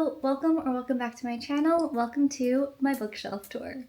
Hello, welcome back to my channel. Welcome to my bookshelf tour.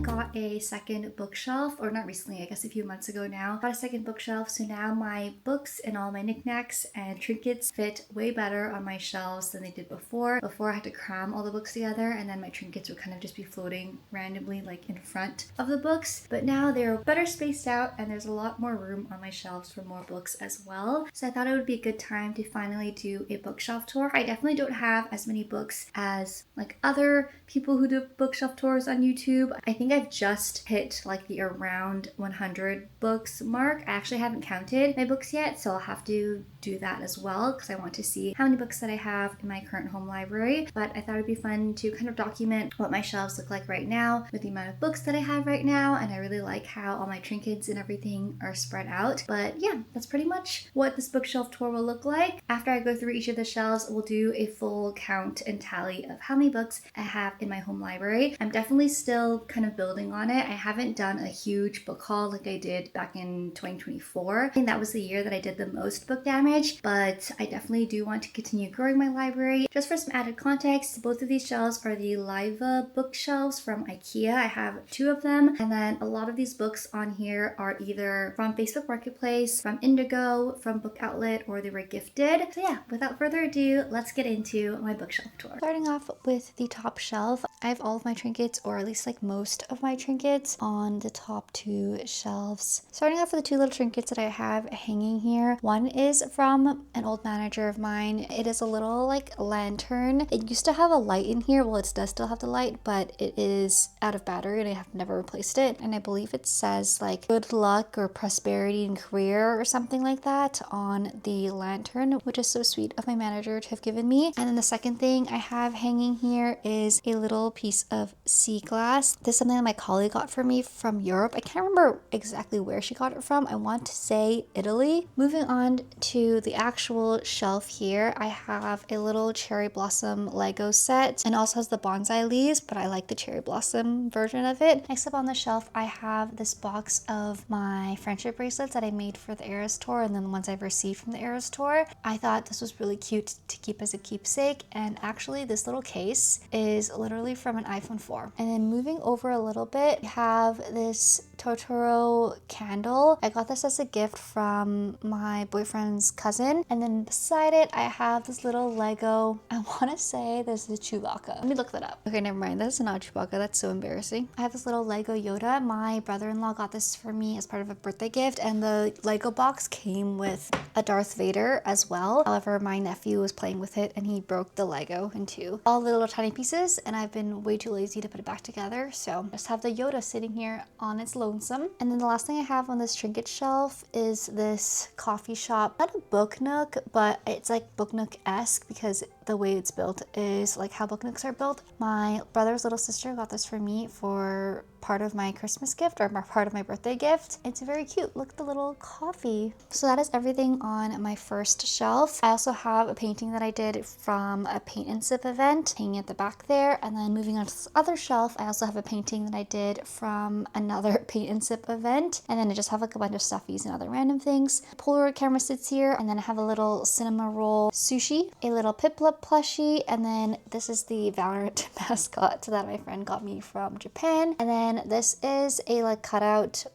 Got a second bookshelf, or not recently, I guess a few months ago now. Got a second bookshelf, so now my books and all my knickknacks and trinkets fit way better on my shelves than they did before. Before I had to cram all the books together and then my trinkets would kind of just be floating randomly like in front of the books. But now they're better spaced out and there's a lot more room on my shelves for more books as well. So I thought it would be a good time to finally do a bookshelf tour. I definitely don't have as many books as like other people who do bookshelf tours on YouTube. I think I've just hit like the around 100 books mark. I actually haven't counted my books yet, so I'll have to do that as well because I want to see how many books that I have in my current home library. But I thought it'd be fun to kind of document what my shelves look like right now with the amount of books that I have right now, and I really like how all my trinkets and everything are spread out. But yeah, that's pretty much what this bookshelf tour will look like. After I go through each of the shelves, we'll do a full count and tally of how many books I have in my home library. I'm definitely still kind of building on it. I haven't done a huge book haul like I did back in 2024. I think that was the year that I did the most book damage, but I definitely do want to continue growing my library. Just for some added context, both of these shelves are the Liva bookshelves from IKEA. I have two of them, and then a lot of these books on here are either from Facebook Marketplace, from Indigo, from Book Outlet, or they were gifted. So yeah, without further ado, let's get into my bookshelf tour. Starting off with the top shelf, I have all of my trinkets, or at least like most of my trinkets, on the top two shelves. Starting off with the two little trinkets that I have hanging here. One is from an old manager of mine. It is a little like lantern. It used to have a light in here. Well, it does still have the light, but it is out of battery and I have never replaced it. And I believe it says like good luck or prosperity in career or something like that on the lantern, which is so sweet of my manager to have given me. And then the second thing I have hanging here is a little piece of sea glass. This is something that my colleague got for me from Europe. I can't remember exactly where she got it from. I want to say Italy. Moving on to the actual shelf here, I have a little cherry blossom Lego set, and also has the bonsai leaves, but I like the cherry blossom version of it. Next up on the shelf, I have this box of my friendship bracelets that I made for the Eras tour, and then the ones I've received from the Eras tour. I thought this was really cute to keep as a keepsake, and actually this little case is literally from an iPhone 4. And then moving over a little bit, we have this Totoro candle. I got this as a gift from my boyfriend's cousin. And then beside it, I have this little Lego, I want to say this is a Chewbacca. Let me look that up. Okay, never mind. That's not Chewbacca. That's so embarrassing. I have this little Lego Yoda. My brother-in-law got this for me as part of a birthday gift, and the Lego box came with a Darth Vader as well. However, my nephew was playing with it and he broke the Lego into all the little tiny pieces, and I've been way too lazy to put it back together. So just have the Yoda sitting here on its lonesome. And then the last thing I have on this trinket shelf is this coffee shop. Not a book nook, but it's like book nook-esque because the way it's built is like how book nooks are built. My brother's little sister got this for me for part of my Christmas gift, or part of my birthday gift. It's very cute. Look at the little coffee. So that is everything on my first shelf. I also have a painting that I did from a paint and sip event hanging at the back there. And then moving on to this other shelf, I also have a painting that I did from another paint and sip event. And then I just have like a bunch of stuffies and other random things. Polaroid camera sits here, and then I have a little cinema roll sushi, a little Piplup plushie, and then this is the Valorant mascot that my friend got me from Japan. And then this is a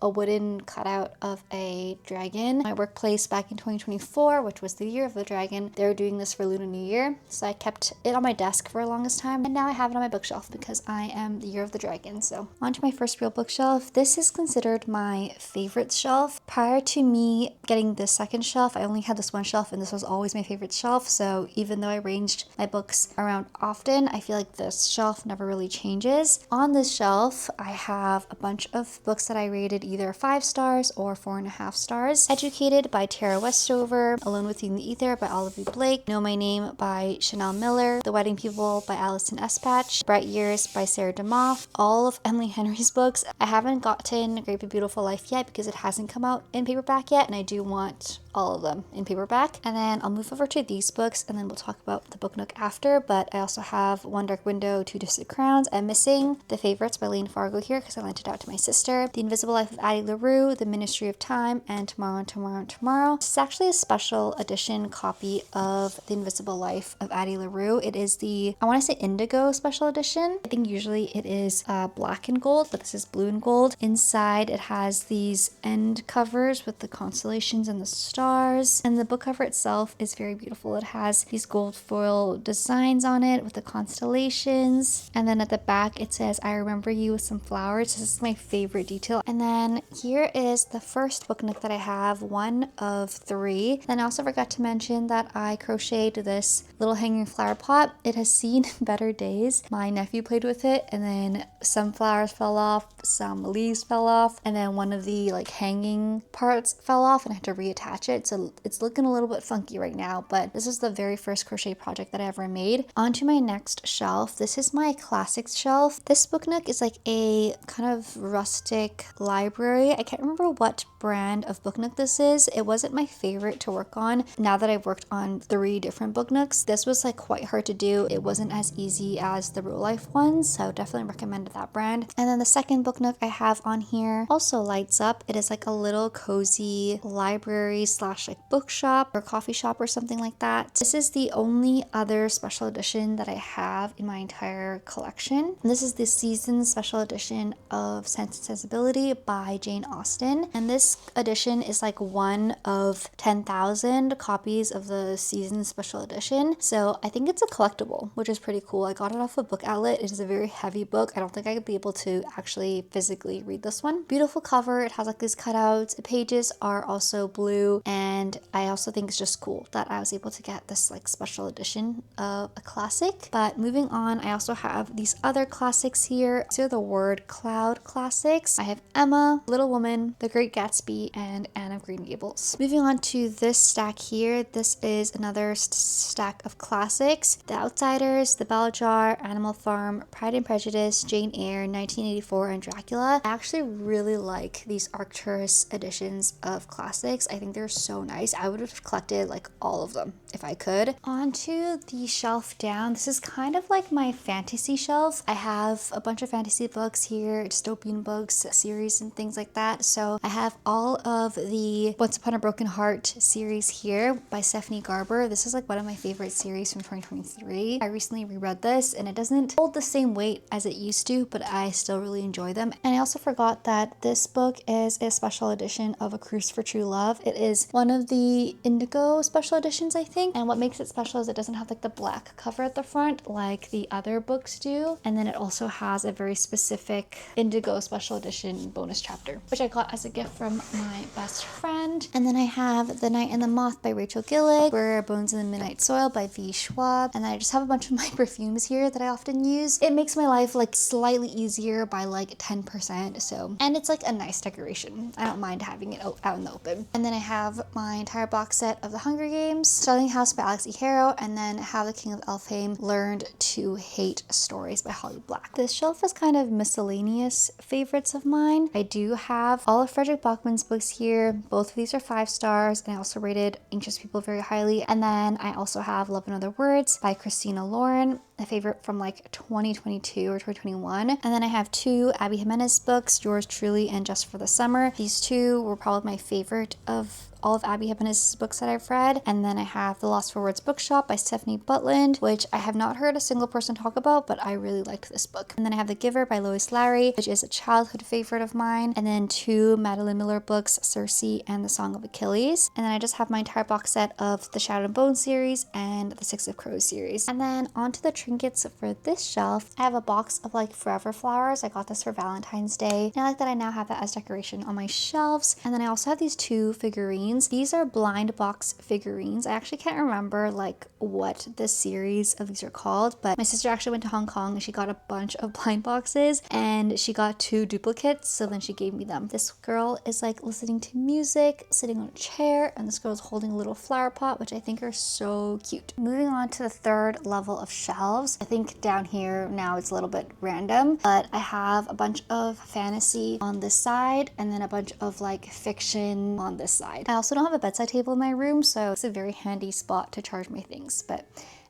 wooden cutout of a dragon. My workplace back in 2024, which was the year of the dragon, they were doing this for Lunar New Year, so I kept it on my desk for the longest time, and now I have it on my bookshelf because I am the year of the dragon. So on to my first real bookshelf. This is considered my favorite shelf. Prior to me getting this second shelf, I only had this one shelf, and this was always my favorite shelf. So even though I arranged my books around often, I feel like this shelf never really changes. On this shelf, I have a bunch of books that I rated either 5 stars or 4.5 stars. Educated by Tara Westover, Alone with You in the Ether by Oliver Blake, Know My Name by Chanel Miller, The Wedding People by Alison Espach, Bright Years by Sarah DeMoff, all of Emily Henry's books. I haven't gotten Great Big Beautiful Life yet because it hasn't come out in paperback yet, and I do want all of them in paperback. And then I'll move over to these books and then we'll talk about the book nook after. But I also have One Dark Window, Two Distant Crowns. I'm missing The Favorites by Lane Fargo here because I lent it out to my sister. The Invisible Life of Addie LaRue, The Ministry of Time, and Tomorrow and Tomorrow and Tomorrow. This is actually a special edition copy of The Invisible Life of Addie LaRue. It is the, I want to say indigo special edition. I think usually it is black and gold, but this is blue and gold. Inside it has these end covers with the constellations and the stars, and the book cover itself is very beautiful. It has these gold foil designs on it with the constellations, and then at the back it says I remember you with some flowers. This is my favorite detail. And then here is the first book nook that I have, one of 3. Then I also forgot to mention that I crocheted this little hanging flower pot. It has seen better days. My nephew played with it and then some flowers fell off, some leaves fell off, and then one of the like hanging parts fell off and I had to reattach it. So it's looking a little bit funky right now, but this is the very first crochet project that I ever made. On to my next shelf. This is my classics shelf. This book nook is like a kind of rustic library. I can't remember what brand of book nook this is. It wasn't my favorite to work on. Now that I've worked on 3 different book nooks, this was like quite hard to do. It wasn't as easy as the real life ones, so definitely recommend that brand. And then the second book nook I have on here also lights up. It is like a little cozy library slash like bookshop or coffee shop or something like that. This is the only other special edition that I have in my entire collection. And this is the season special edition of Sense and Sensibility by Jane Austen. And this edition is like one of 10,000 copies of the season special edition. So I think it's a collectible, which is pretty cool. I got it off a book outlet. It is a very heavy book. I don't think I could be able to actually physically read this one. Beautiful cover. It has like these cutouts. The pages are also blue, and I also think it's just cool that I was able to get this like special edition of a classic. But moving on, I also have these other classics here. These are the word cloud classics. I have Emma, Little Woman, The Great Gatsby, and Anne of Green Gables. Moving on to this stack here, this is another stack of classics. The Outsiders, The Bell Jar, Animal Farm, Pride and Prejudice, Jane Eyre, 1984, and Dracula. I actually really like these Arcturus editions of classics. I think they're so nice. I would have collected like all of them if I could. Onto the shelf down. This is kind of like my fantasy shelf. I have a bunch of fantasy books here, dystopian books, series and things like that. So I have all of the Once Upon a Broken Heart series here by Stephanie Garber. This is like one of my favorite series from 2023. I recently reread this and it doesn't hold the same weight as it used to, but I still really enjoy them. And I also forgot that this book is a special edition of A Cruise for True Love. It is one of the indigo special editions, I think. And what makes it special is it doesn't have like the black cover at the front like the other books do. And then it also has a very specific indigo special edition bonus chapter, which I got as a gift from my best friend. And then I have The Night and the Moth by Rachel Gillig, Where Bones in the Midnight Soil by V. Schwab. And then I just have a bunch of my perfumes here that I often use. It makes my life like slightly easier by like 10%. So, and it's like a nice decoration. I don't mind having it out in the open. And then I have my entire box set of The Hunger Games, Starling House by Alex E. Harrow, and then How the King of Elfhame Learned to Hate Stories by Holly Black. This shelf is kind of miscellaneous favorites of mine. I do have all of Frederick Bachman's books here. Both of these are 5 stars, and I also rated Anxious People very highly. And then I also have Love in Other Words by Christina Lauren, a favorite from like 2022 or 2021. And then I have 2 Abby Jimenez books, Yours Truly and Just for the Summer. These 2 were probably my favorite of all of Abby Jimenez's books that I've read. And then I have The Lost for Words Bookshop by Stephanie Butland, which I have not heard a single person talk about, but I really liked this book. And then I have The Giver by Lois Lowry, which is a childhood favorite of mine. And then 2 Madeline Miller books, Circe and The Song of Achilles. And then I just have my entire box set of the Shadow and Bone series and the Six of Crows series. And then onto the trinkets for this shelf. I have a box of like forever flowers. I got this for Valentine's Day. And I like that I now have that as decoration on my shelves. And then I also have these 2 figurines. These are blind box figurines. I actually can't remember like what the series of these are called, but my sister actually went to Hong Kong and she got a bunch of blind boxes and she got 2 duplicates, so then she gave me them. This girl is like listening to music, sitting on a chair, and this girl is holding a little flower pot, which I think are so cute. Moving on to the 3rd level of shelves. shelves. I think down here now it's a little bit random, but I have a bunch of fantasy on this side and then a bunch of like fiction on this side. I also don't have a bedside table in my room, so it's a very handy spot to charge my things. But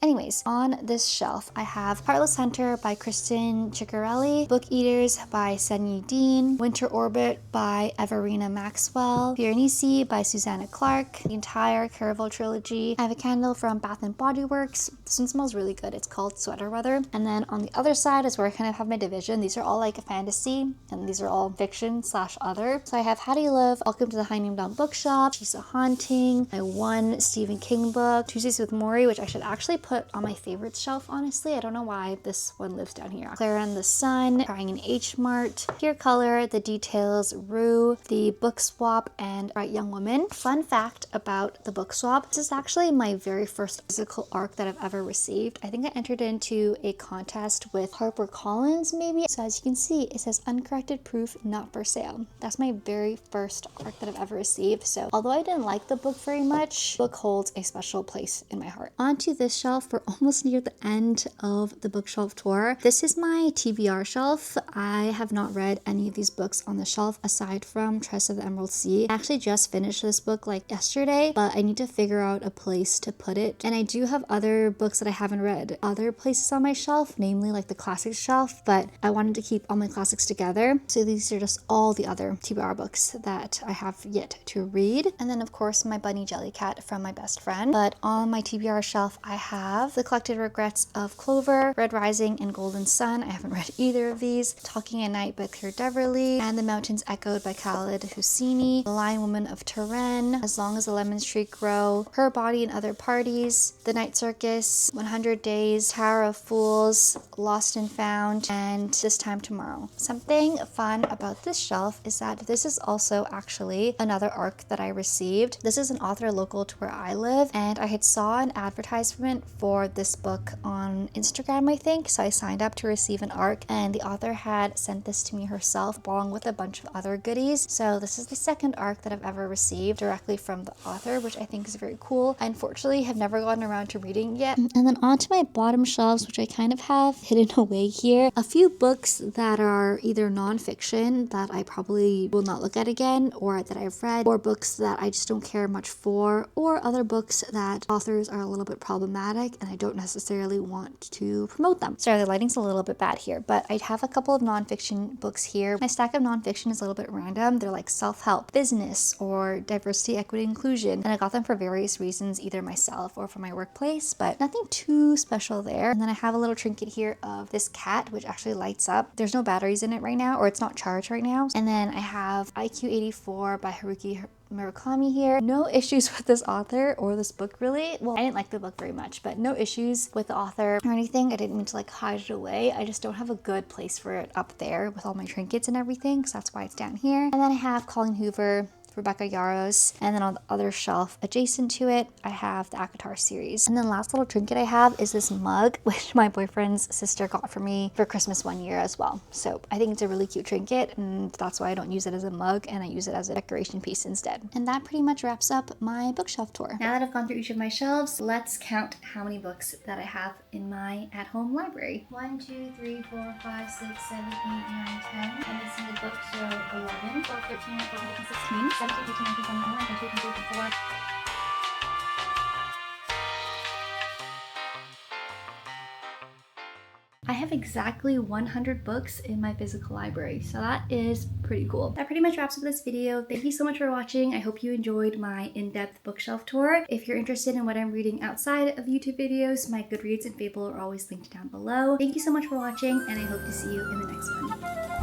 anyways, on this shelf, I have Heartless Hunter by Kristen Ciccarelli, Book Eaters by Senyi Dean, Winter Orbit by Everina Maxwell, Piranesi by Susanna Clark, the entire Caraval trilogy. I have a candle from Bath & Body Works. This one smells really good. It's called Sweater Weather. And then on the other side is where I kind of have my division. These are all like fantasy, and these are all fiction / other. So I have How Do You Live, Welcome to the High Name Down Bookshop, She's a Haunting, my one Stephen King book, Tuesdays with Morrie, which I should actually put on my favorites shelf, honestly. I don't know why this one lives down here. Clara and the Sun, Crying in H Mart, Pure Color, The Details, Rue, The Book Swap, and Bright Young Woman. Fun fact about The Book Swap, this is actually my very first physical ARC that I've ever received. I think I entered into a contest with HarperCollins maybe. So as you can see, it says uncorrected proof, not for sale. That's my very first ARC that I've ever received. So although I didn't like the book very much, the book holds a special place in my heart. Onto this shelf, we're almost near the end of the bookshelf tour. This is my TBR shelf. I have not read any of these books on the shelf aside from Tress of the Emerald Sea. I actually just finished this book like yesterday, but I need to figure out a place to put it. And I do have other books that I haven't read other places on my shelf, namely like the classics shelf, but I wanted to keep all my classics together. So these are just all the other TBR books that I have yet to read. And then of course my bunny Jellycat from my best friend. But on my TBR shelf, I have The Collected Regrets of Clover, Red Rising, and Golden Sun. I haven't read either of these. Talking at Night by Claire Deverley, and The Mountains Echoed by Khaled Hosseini, The Lion Woman of Turin, As Long as the Lemons Tree Grow, Her Body and Other Parties, The Night Circus, 100 Days, Tower of Fools, Lost and Found, and This Time Tomorrow. Something fun about this shelf is that this is also actually another ARC that I received. This is an author local to where I live, and I had saw an advertisement for this book on Instagram, I think, so I signed up to receive an ARC, and the author had sent this to me herself along with a bunch of other goodies. So this is the second ARC that I've ever received directly from the author, which I think is very cool. I unfortunately have never gotten around to reading yet. And then onto my bottom shelves, which I kind of have hidden away here, a few books that are either non-fiction that I probably will not look at again, or that I've read, or books that I just don't care much for, or other books that authors are a little bit problematic and I don't necessarily want to promote them. Sorry, the lighting's a little bit bad here, but I have a couple of non-fiction books here. My stack of non-fiction is a little bit random. They're like self-help, business, or diversity, equity, inclusion, and I got them for various reasons, either myself or for my workplace, but nothing too special there. And then I have a little trinket here of this cat, which actually lights up. There's no batteries in it right now, or it's not charged right now. And then I have IQ 84 by Haruki Murakami here. No issues with this author or this book really. Well, I didn't like the book very much, but no issues with the author or anything. I didn't mean to like hide it away. I just don't have a good place for it up there with all my trinkets and everything, so that's why it's down here. And then I have Colleen Hoover, Rebecca Yarros, and then on the other shelf adjacent to it, I have the ACOTAR series. And then last little trinket I have is this mug, which my boyfriend's sister got for me for Christmas one year as well. So I think it's a really cute trinket, and that's why I don't use it as a mug and I use it as a decoration piece instead. And that pretty much wraps up my bookshelf tour. Now that I've gone through each of my shelves, let's count how many books that I have in my at-home library. 1, 2, 3, 4, 5, 6, 7, 8, 9, 10. I'm missing the book, so 11, 12, 13, 14, 15, 16. 17, 18, 19, 20, 21, 22, 23, 24. I have exactly 100 books in my physical library, so that is pretty cool. That pretty much wraps up this video. Thank you so much for watching. I hope you enjoyed my in-depth bookshelf tour. If you're interested in what I'm reading outside of YouTube videos, my Goodreads and Fable are always linked down below. Thank you so much for watching, and I hope to see you in the next one.